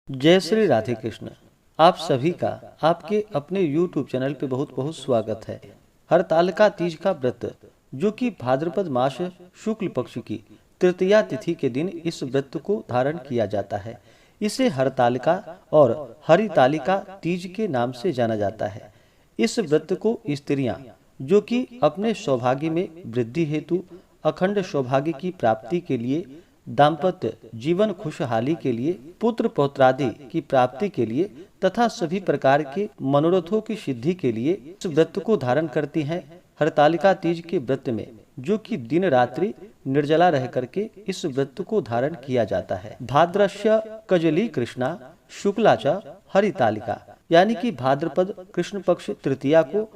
जय श्री राधे कृष्ण। आप सभी का आपके अपने YouTube चैनल पे बहुत बहुत स्वागत है। हरतालिका तीज का व्रत जो कि भाद्रपद मास शुक्ल पक्ष की तृतीया तिथि के दिन इस व्रत को धारण किया जाता है। इसे हरतालिका और हरितालिका तीज के नाम से जाना जाता है। इस व्रत को स्त्रियां जो कि अपने सौभाग्य में वृद्धि हेतु, अखंड सौभाग्य की प्राप्ति के लिए, दाम्पत्य जीवन खुशहाली के लिए, पुत्र पौत्रादि की प्राप्ति के लिए तथा सभी प्रकार के मनोरथों की सिद्धि के लिए इस व्रत को धारण करती हैं। हरतालिका तीज के व्रत में जो कि दिन रात्रि निर्जला रह करके इस व्रत को धारण किया जाता है। भाद्रस्य कजली कृष्णा शुक्लाचा हरितालिका, यानी कि भाद्रपद कृष्ण पक्ष तृतीया को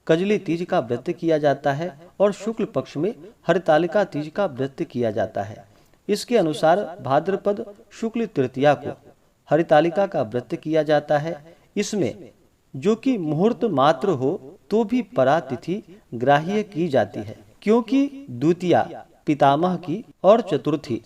कजली तीज का व्रत किया जाता है और शुक्ल पक्ष में हरतालिका तीज का व्रत किया जाता है। इसके अनुसार भाद्रपद शुक्ल तृतीया को हरितालिका का व्रत किया जाता है। इसमें जो कि मुहूर्त मात्र हो तो भी परा तिथि ग्राह्य की जाती है, क्योंकि द्वितीया पितामह की और चतुर्थी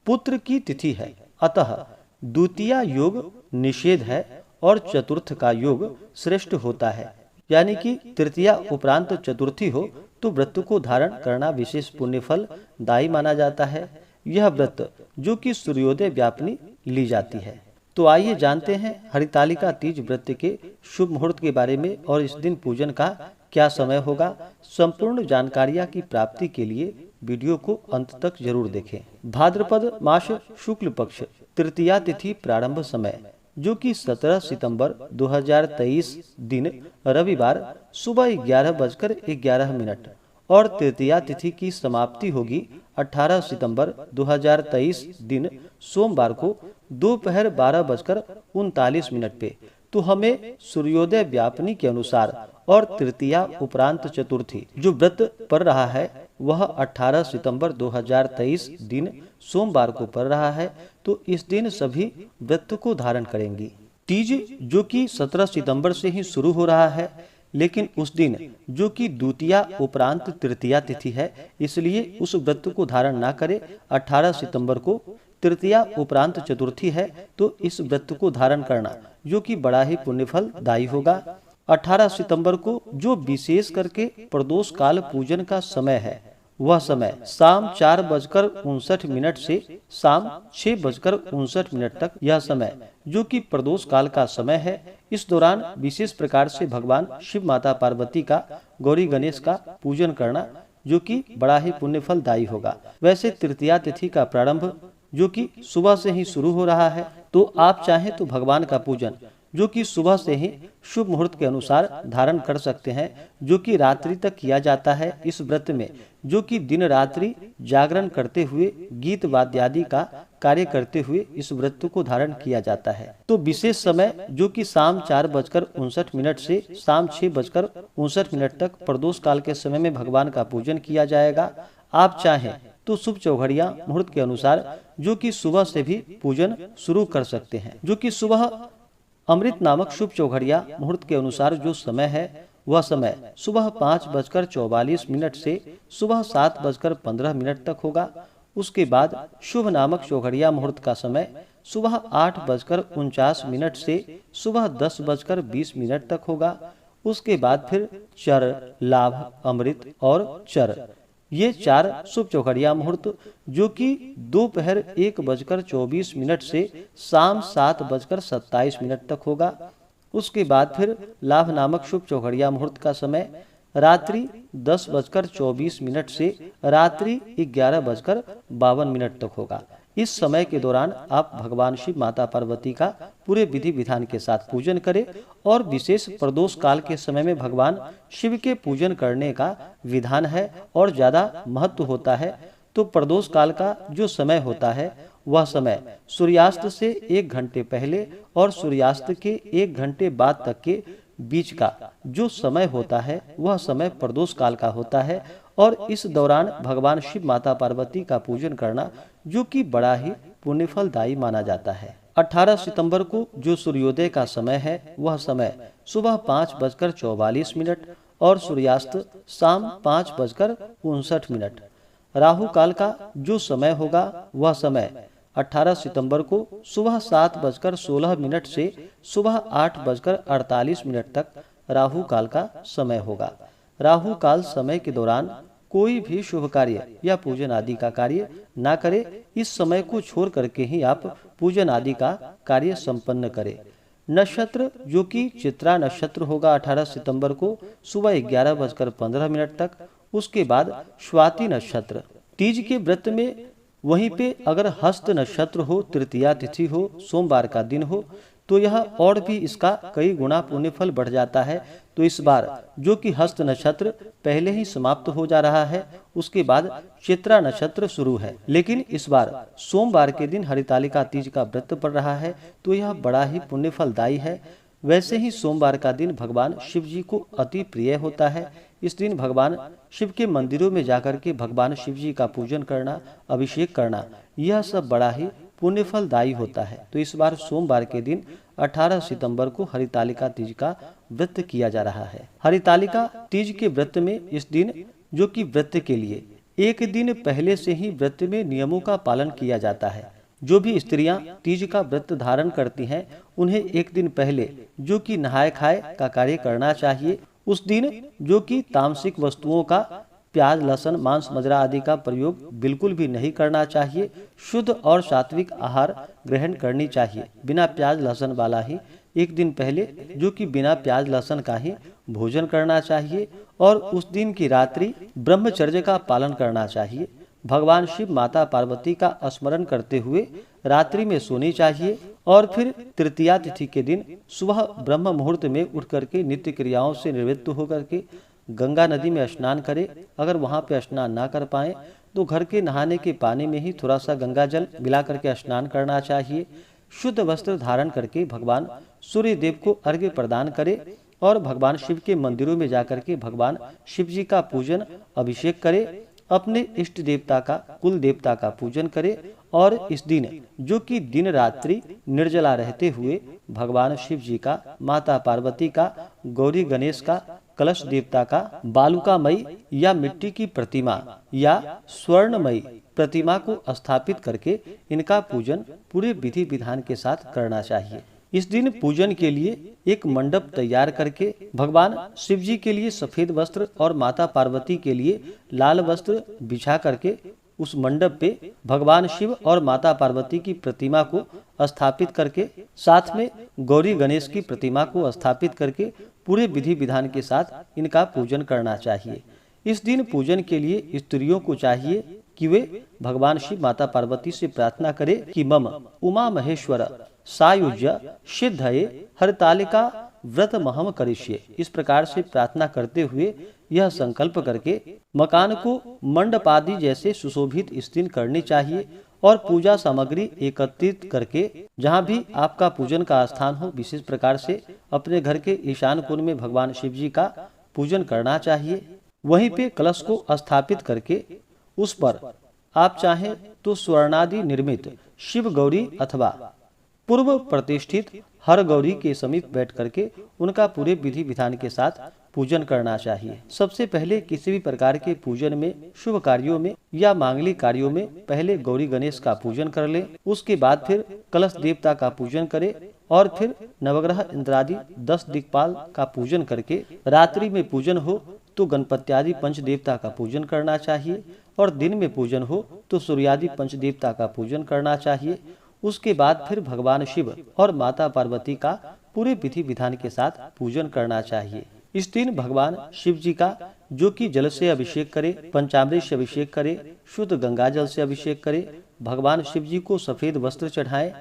पुत्र की तिथि है। अतः द्वितीया योग निषेध है और चतुर्थ का योग श्रेष्ठ होता है, यानी कि तृतीया उपरांत चतुर्थी हो तो व्रत को धारण करना विशेष पुण्य फल दायी माना जाता है। यह व्रत जो कि सूर्योदय व्यापनी ली जाती है। तो आइए जानते हैं हरितालिका तीज व्रत के शुभ मुहूर्त के बारे में और इस दिन पूजन का क्या समय होगा। संपूर्ण जानकारियां की प्राप्ति के लिए वीडियो को अंत तक जरूर देखें। भाद्रपद मास शुक्ल पक्ष तृतीया तिथि प्रारंभ समय जो कि 17 सितंबर 2023 दिन रविवार सुबह 11:11 और तृतीया तिथि की समाप्ति होगी 18 सितंबर 2023 दिन सोमवार को दोपहर 12:39 पे। तो हमें सूर्योदय व्यापनी के अनुसार और तृतीया उपरांत चतुर्थी जो व्रत पड़ रहा है वह 18 सितंबर 2023 दिन सोमवार को पड़ रहा है। तो इस दिन सभी व्रत को धारण करेंगी। तीज जो कि 17 सितंबर से ही शुरू हो रहा है, लेकिन उस दिन जो कि द्वितीया उपरांत तृतीया तिथि है, इसलिए उस व्रत को धारण ना करें। 18 सितंबर को तृतीया उपरांत चतुर्थी है, तो इस व्रत को धारण करना जो कि बड़ा ही पुण्यफल दायी होगा। 18 सितंबर को जो विशेष करके प्रदोष काल पूजन का समय है, वह समय शाम 4:59 से शाम 6:59 तक यह समय जो कि प्रदोष काल का समय है। इस दौरान विशेष प्रकार से भगवान शिव माता पार्वती का, गौरी गणेश का पूजन करना जो कि बड़ा ही पुण्यफल दायी होगा। वैसे तृतीया तिथि का प्रारंभ जो कि सुबह से ही शुरू हो रहा है, तो आप चाहें तो भगवान का पूजन जो कि सुबह से ही शुभ मुहूर्त के अनुसार धारण कर सकते हैं, जो कि रात्रि तक किया जाता है। इस व्रत में जो कि दिन रात्रि जागरण करते हुए गीत वाद्यादि का कार्य करते हुए इस व्रत को धारण किया जाता है। तो विशेष समय जो कि शाम 4:59 से शाम 6:59 तक प्रदोष काल के समय में भगवान का पूजन किया जाएगा। आप चाहें तो शुभ चौघड़िया मुहूर्त के अनुसार जो कि सुबह से भी पूजन शुरू कर सकते हैं। जो कि सुबह अमृत नामक शुभ चौघड़िया मुहूर्त के अनुसार जो समय है वह समय सुबह 5:44 से सुबह 7:15 तक होगा। उसके बाद शुभ नामक चौघड़िया मुहूर्त का समय सुबह 8:49 से सुबह 10:20 तक होगा। उसके बाद फिर चर, लाभ, अमृत और चर, ये 4 शुभ चौघड़िया मुहूर्त जो कि दोपहर 1:24 से शाम 7:27 तक होगा। उसके बाद फिर लाभ नामक शुभ चौघड़िया मुहूर्त का समय रात्रि 10:24 से रात्रि 11:52 तक होगा। इस समय के दौरान आप भगवान शिव माता पार्वती का पूरे विधि विधान के साथ पूजन करें और विशेष प्रदोष काल के समय में भगवान शिव के पूजन करने का विधान है और ज्यादा महत्व होता है। तो प्रदोष काल का जो समय होता है वह समय सूर्यास्त से 1 घंटे पहले और सूर्यास्त के 1 घंटे बाद तक के बीच का जो समय होता है वह समय प्रदोष काल का होता है। और इस दौरान भगवान शिव माता पार्वती का पूजन करना जो कि बड़ा ही पुण्यफलदायी माना जाता है। 18 सितंबर को जो सूर्योदय का समय है वह समय सुबह 5:44 और सूर्यास्त शाम 5:59। राहु काल का जो समय होगा वह समय 18 सितंबर को सुबह 7:16 से सुबह 8:48 तक राहु काल का समय होगा। राहु काल समय के दौरान कोई भी शुभ कार्य या पूजन आदि का कार्य ना करे। इस समय को छोड़ करके ही आप पूजन आदि का कार्य संपन्न करें। नक्षत्र जो कि चित्रा नक्षत्र होगा 18 सितंबर को सुबह 11:15 तक। उसके बाद स्वाति नक्षत्र। तीज के व्रत में वहीं पे अगर हस्त नक्षत्र हो, तृतीया तिथि हो, सोमवार का दिन हो तो यह और भी इसका कई गुना पुण्य फल बढ़ जाता है। तो इस बार जो कि हस्त नक्षत्र पहले ही समाप्त हो जा रहा है, उसके बाद चित्रा नक्षत्र शुरू है, लेकिन इस बार सोमवार के दिन हरितालिका तीज का व्रत पड़ रहा है तो यह बड़ा ही पुण्य फलदायी है। वैसे ही सोमवार का दिन भगवान शिव जी को अति प्रिय होता है। इस दिन भगवान शिव के मंदिरों में जाकर के भगवान शिव जी का पूजन करना, अभिषेक करना, यह सब बड़ा ही पुण्य फलदायी होता है। तो इस बार सोमवार के दिन 18 सितंबर को हरितालिका तीज का व्रत किया जा रहा है। हरितालिका तीज के व्रत में इस दिन जो कि व्रत के लिए एक दिन पहले से ही व्रत में नियमों का पालन किया जाता है। जो भी स्त्रियां तीज का व्रत धारण करती हैं उन्हें एक दिन पहले जो कि नहाय खाए का कार्य करना चाहिए। उस दिन जो कि तामसिक वस्तुओं का प्याज, लहसुन, मांस, मदिरा आदि का प्रयोग बिल्कुल भी नहीं करना चाहिए। शुद्ध और सात्विक आहार ग्रहण करनी चाहिए। बिना प्याज लहसुन वाला ही एक दिन पहले जो कि बिना प्याज लहसुन का ही भोजन करना चाहिए और उस दिन की रात्रि ब्रह्मचर्य का पालन करना चाहिए। भगवान शिव, माता पार्वती का स्मरण करते हुए रात्रि में सोनी चाहिए और फिर तृतीया तिथि के दिन सुबह ब्रह्म मुहूर्त में उठ करके नित्य क्रियाओं से निवृत्त होकर के गंगा नदी में स्नान करें। अगर वहां पे स्नान ना कर पाए तो घर के नहाने के पानी में ही थोड़ा सा गंगा जल मिला करके स्नान करना चाहिए। शुद्ध वस्त्र धारण करके भगवान सूर्य देव को अर्घ्य प्रदान करें और भगवान शिव के मंदिरों में जाकर के भगवान शिव जी का पूजन, अभिषेक करें। अपने इष्ट देवता का, कुल देवता का पूजन करें और इस दिन जो कि दिन रात्रि निर्जला रहते हुए भगवान शिव जी का, माता पार्वती का, गौरी गणेश का, कलश देवता का, बालुकामयी या मिट्टी की प्रतिमा या स्वर्णमयी प्रतिमा को स्थापित करके इनका पूजन पूरे विधि विधान के साथ करना चाहिए। इस दिन पूजन के लिए एक मंडप तैयार करके भगवान शिव जी के लिए सफेद वस्त्र और माता पार्वती के लिए लाल वस्त्र बिछा करके उस मंडप पे भगवान शिव और माता पार्वती की प्रतिमा को स्थापित करके साथ में गौरी गणेश की प्रतिमा को स्थापित करके पूरे विधि विधान के साथ इनका पूजन करना चाहिए। इस दिन पूजन के लिए स्त्रियों को चाहिए कि वे भगवान शिव, माता पार्वती से प्रार्थना करें कि मम उमा महेश्वर सायुज्य सिद्धये हरतालिका व्रत महम करिष्ये। इस प्रकार से प्रार्थना करते हुए यह संकल्प करके मकान को मंडप आदि जैसे सुशोभित इस दिन करनी चाहिए और पूजा सामग्री एकत्रित करके जहाँ भी आपका पूजन का स्थान हो विशेष प्रकार से अपने घर के ईशान कोण में भगवान शिव जी का पूजन करना चाहिए। वहीं पे कलश को स्थापित करके उस पर आप चाहें तो स्वर्णादि निर्मित शिव गौरी अथवा पूर्व प्रतिष्ठित हर गौरी के समीप बैठ करके उनका पूरे विधि विधान के साथ पूजन करना चाहिए। सबसे पहले किसी भी प्रकार के पूजन में, शुभ कार्यों में या मांगलिक कार्यों में पहले गौरी गणेश का पूजन कर लें। उसके बाद फिर कलश देवता का पूजन करें और फिर नवग्रह इंद्रादि 10 दिक्पाल का पूजन करके रात्रि में पूजन हो तो गणपत्यादि पंच देवता का पूजन करना चाहिए और दिन में पूजन हो तो सूर्यादि पंच देवता का पूजन करना चाहिए। उसके बाद फिर भगवान शिव और माता पार्वती का पूरे विधि विधान के साथ पूजन करना चाहिए। इस दिन भगवान शिव जी का जो कि जल से अभिषेक करे, पंचामृत से अभिषेक करे, शुद्ध गंगा जल से अभिषेक करे, भगवान शिव जी को सफेद वस्त्र चढ़ाए,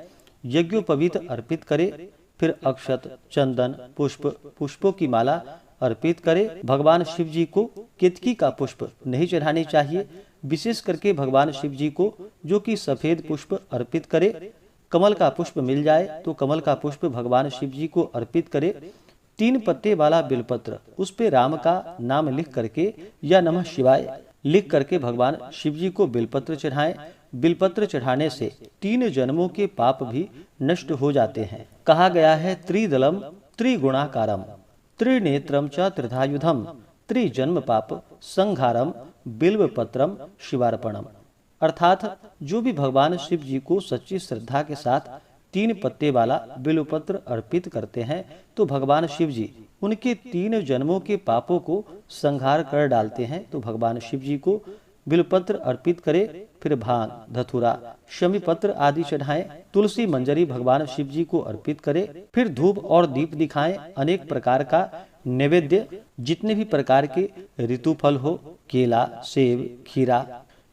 यज्ञोपवीत अर्पित करे, फिर अक्षत, चंदन, पुष्पों की माला अर्पित करे। भगवान शिव जी को केतकी का पुष्प नहीं चढ़ानी चाहिए। विशेष करके भगवान शिव जी को जो कि सफेद पुष्प अर्पित करे। कमल का पुष्प मिल जाए तो कमल का पुष्प भगवान शिव जी को अर्पित करे। 3 पत्ते वाला बेलपत्र, उस पे राम का नाम लिख करके या नमः शिवाय लिख करके भगवान शिव जी को बेलपत्र चढ़ाएं। बेलपत्र चढ़ाने से 3 जन्मों के पाप भी नष्ट हो जाते हैं। कहा गया है त्रिदलम त्रिगुणाकारम त्रिनेत्रम च त्रिधायुधम त्रिजन्म पाप संघारम बिल्व पत्रम शिवार्पणम। अर्थात जो भी भगवान शिव जी को सच्ची श्रद्धा के साथ 3 पत्ते वाला बिल्वपत्र अर्पित करते हैं तो भगवान शिव जी उनके 3 जन्मों के पापों को संहार कर डालते हैं। तो भगवान शिव जी को बिल्वपत्र अर्पित करें, फिर भांग, धतूरा, शमी पत्र आदि चढ़ाएं, तुलसी मंजरी भगवान शिव जी को अर्पित करें, फिर धूप और दीप दिखाएं, अनेक प्रकार का नैवेद्य, जितने भी प्रकार के ऋतु फल हो, केला, सेब, खीरा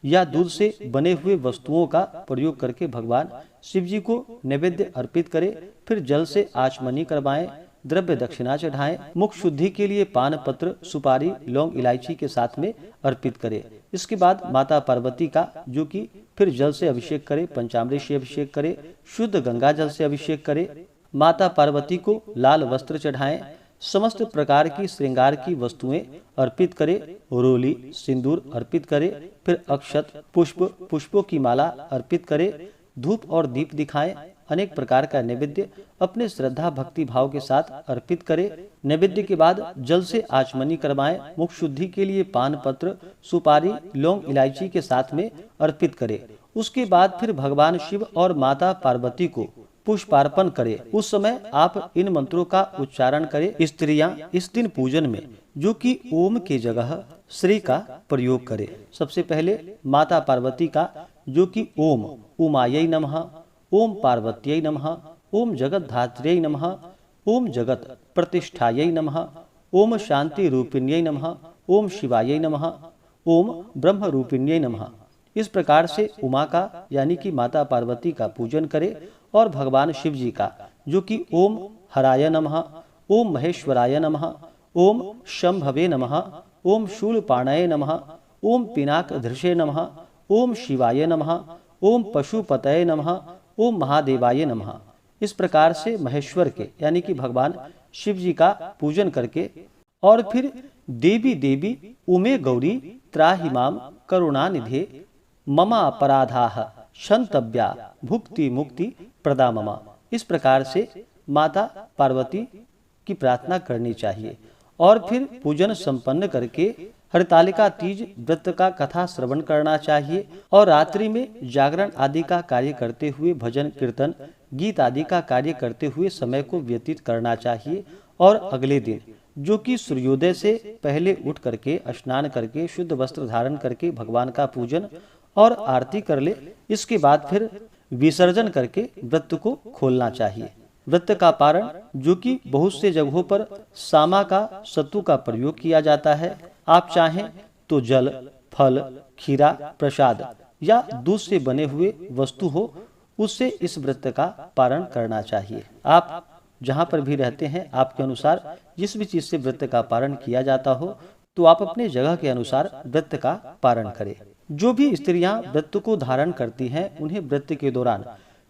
या दूध से बने हुए वस्तुओं का प्रयोग करके भगवान शिव जी को नैवेद्य अर्पित करें, फिर जल से आचमनी करवाएं, द्रव्य दक्षिणा चढ़ाएं, मुख शुद्धि के लिए पान पत्र, सुपारी, लौंग, इलायची के साथ में अर्पित करें। इसके बाद माता पार्वती का जो कि फिर जल से अभिषेक करें, पंचामृत से अभिषेक करें, शुद्ध गंगा जल से अभिषेक करें, माता पार्वती को लाल वस्त्र चढ़ाएं, समस्त प्रकार की श्रृंगार की वस्तुएं अर्पित करें, रोली, सिंदूर अर्पित करें, फिर अक्षत, पुष्पों की माला अर्पित करें, धूप और दीप दिखाएं, अनेक प्रकार का नैवेद्य अपने श्रद्धा भक्ति भाव के साथ अर्पित करें। नैवेद्य के बाद जल से आचमनी करवाएं, मुख शुद्धि के लिए पान पत्र, सुपारी, लौंग, इलायची के साथ में अर्पित करें। उसके बाद फिर भगवान शिव और माता पार्वती को पुष्पार्पण करें। उस समय आप इन मंत्रों का उच्चारण करें। स्त्रियां इस दिन पूजन में जो कि ओम के जगह श्री का प्रयोग करें। सबसे पहले माता पार्वती का जो कि ओम उमायै नमः, ओम पार्वत्यै नमः, ओम जगद्धात्र्यै नमः, ओम जगत प्रतिष्ठायै नमः, ओम शांति रूपिण्यै नमः, ओम शिवायै नमः, ओम ब्रह्म रूपिण्यै नमः। इस प्रकार से उमा का यानी कि माता पार्वती का पूजन करें और भगवान शिव जी का जो कि ओम हराय नमः, ओम महेश्वराय नमः, ओम शंभवे नमः, ओम शूलपाणये नमः, ओम पिनाकधृषे नमः, ओम शिवाय नमः, ओम पशुपतये नमः, ओम महादेवाय नमः। इस प्रकार से महेश्वर के यानी कि भगवान शिव जी का पूजन करके और फिर देवी देवी उमे गौरी त्राहि माम करुणानिधे ममा अपराधाः क्षन्तव्या भुक्ति मुक्ति प्रदा ममा। इस प्रकार से माता पार्वती की प्रार्थना करनी चाहिए और फिर पूजन संपन्न करके हरतालिका तीज व्रत का कथा श्रवण करना चाहिए और रात्रि में जागरण आदि का कार्य करते हुए भजन कीर्तन गीत आदि का कार्य करते हुए समय को व्यतीत करना चाहिए। और अगले दिन जो कि सूर्योदय से पहले उठ करके स्नान करके शुद्ध वस्त्र धारण करके भगवान का पूजन और आरती कर ले। इसके बाद फिर विसर्जन करके व्रत को खोलना चाहिए। व्रत का पारण जो कि बहुत से जगहों पर सामा का सत्तू का प्रयोग किया जाता है। आप चाहें तो जल, फल, खीरा, प्रसाद या दूध से बने हुए वस्तु हो उससे इस व्रत का पारण करना चाहिए। आप जहाँ पर भी रहते हैं आपके अनुसार जिस भी चीज से व्रत का पारण किया जाता हो तो आप अपने जगह के अनुसार व्रत का पारण करें। जो भी स्त्रियां व्रत को धारण करती हैं उन्हें व्रत के दौरान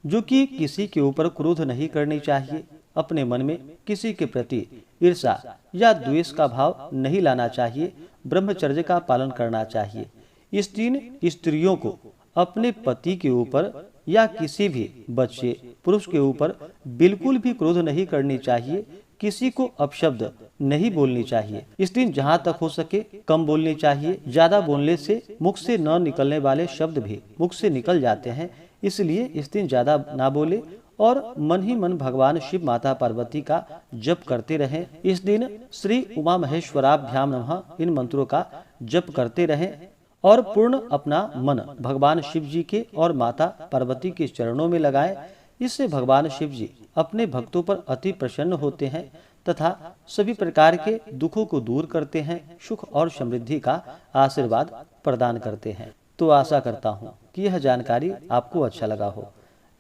जो कि किसी के ऊपर क्रोध नहीं करनी चाहिए, अपने मन में किसी के प्रति ईर्ष्या या द्वेष का भाव नहीं लाना चाहिए, ब्रह्मचर्य का पालन करना चाहिए। इस दिन स्त्रियों को अपने पति के ऊपर या किसी भी बच्चे पुरुष के ऊपर बिल्कुल भी क्रोध नहीं करनी चाहिए, किसी को अपशब्द नहीं बोलनी चाहिए। इस दिन जहाँ तक हो सके कम बोलनी चाहिए। ज्यादा बोलने से मुख से न निकलने वाले शब्द भी मुख से निकल जाते हैं, इसलिए इस दिन ज्यादा ना बोले और मन ही मन भगवान शिव माता पार्वती का जप करते रहें। इस दिन श्री उमा महेश्वराभ्याम नमः इन मंत्रों का जप करते रहें और पूर्ण अपना मन भगवान शिव जी के और माता पार्वती के चरणों में लगाएं। इससे भगवान शिव जी अपने भक्तों पर अति प्रसन्न होते हैं तथा सभी प्रकार के दुखों को दूर करते हैं, सुख और समृद्धि का आशीर्वाद प्रदान करते हैं। तो आशा करता हूँ कि यह जानकारी आपको अच्छा लगा हो।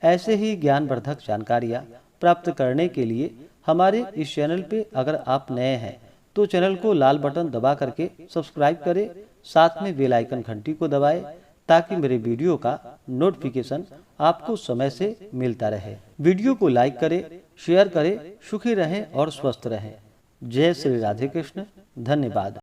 ऐसे ही ज्ञानवर्धक जानकारियाँ प्राप्त करने के लिए हमारे इस चैनल पे अगर आप नए हैं तो चैनल को लाल बटन दबा करके सब्सक्राइब करें, साथ में बेल आइकन घंटी को दबाएं ताकि मेरे वीडियो का नोटिफिकेशन आपको समय से मिलता रहे। वीडियो को लाइक करें, शेयर करें। सुखी रहें और स्वस्थ रहें। जय श्री राधे कृष्ण। धन्यवाद।